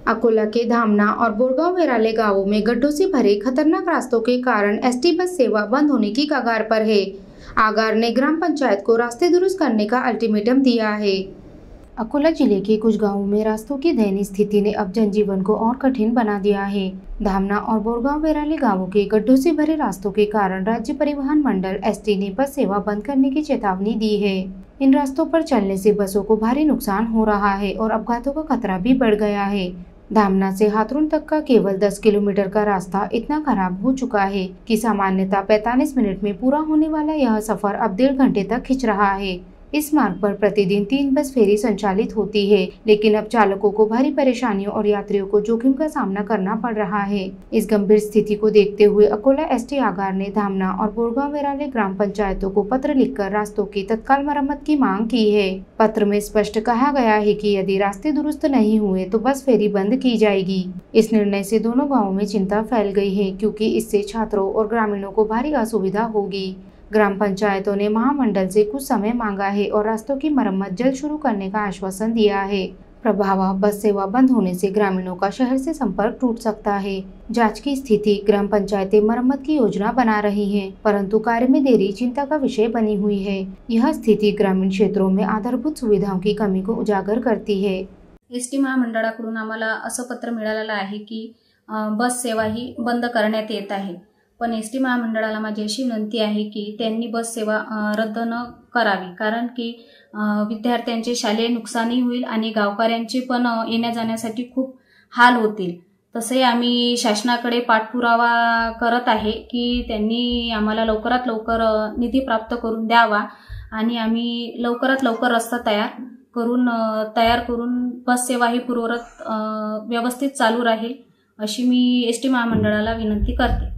अकोला के धामना और बोरगांव वेराले गांवों में गड्ढों से भरे खतरनाक रास्तों के कारण एसटी बस सेवा बंद होने की कगार पर है। आगार ने ग्राम पंचायत को रास्ते दुरुस्त करने का अल्टीमेटम दिया है। अकोला जिले के कुछ गांवों में रास्तों की दयनीय स्थिति ने अब जनजीवन को और कठिन बना दिया है। धामना और बोरगांव वेराले गांवों के गड्ढों से भरे रास्तों के कारण राज्य परिवहन मंडल एसटी ने बस सेवा बंद करने की चेतावनी दी है। इन रास्तों पर चलने से बसों को भारी नुकसान हो रहा है और अपघातों का खतरा भी बढ़ गया है। धामना से हाथरून तक का केवल 10 किलोमीटर का रास्ता इतना खराब हो चुका है कि सामान्यतः 45 मिनट में पूरा होने वाला यह सफर अब 1.5 घंटे तक खिंच रहा है। इस मार्ग पर प्रतिदिन 3 बस फेरी संचालित होती है, लेकिन अब चालकों को भारी परेशानियों और यात्रियों को जोखिम का सामना करना पड़ रहा है। इस गंभीर स्थिति को देखते हुए अकोला एसटी आगार ने धामना और बोरगांव वेराले ग्राम पंचायतों को पत्र लिखकर रास्तों की तत्काल मरम्मत की मांग की है। पत्र में स्पष्ट कहा गया है कि यदि रास्ते दुरुस्त नहीं हुए तो बस फेरी बंद की जाएगी। इस निर्णय से दोनों गाँवों में चिंता फैल गई है, क्योंकि इससे छात्रों और ग्रामीणों को भारी असुविधा होगी। ग्राम पंचायतों ने महामंडल से कुछ समय मांगा है और रास्तों की मरम्मत जल्द शुरू करने का आश्वासन दिया है। प्रभाव बस सेवा बंद होने से ग्रामीणों का शहर से संपर्क टूट सकता है। जांच की स्थिति, ग्राम पंचायतें मरम्मत की योजना बना रही हैं, परंतु कार्य में देरी चिंता का विषय बनी हुई है। यह स्थिति ग्रामीण क्षेत्रों में आधारभूत सुविधाओं की कमी को उजागर करती है। एसटी महामंडळाकडून आम्हाला असं पत्र मिळालेलं आहे की बस सेवा ही बंद करण्यात येत आहे, पण एसटी महामंडळाला माझी अशी विनंती आहे की त्यांनी बस सेवा रद्द न करावी, कारण की विद्यार्थ्यांचे शालेय नुकसानही होईल आणि गावकऱ्यांचे पण येण्या जाण्यासाठी खूप हाल होतील। तसे आम्ही शासनाकडे पाठपुरावा करत आहे की त्यांनी आम्हाला लवकरात लवकर निधी प्राप्त करून द्यावा आणि आम्ही लवकरात लवकर रस्ता तयार करून बस सेवा ही पूर्ववत व्यवस्थित चालू राहील अशी मी एसटी महामंडळाला विनंती करते।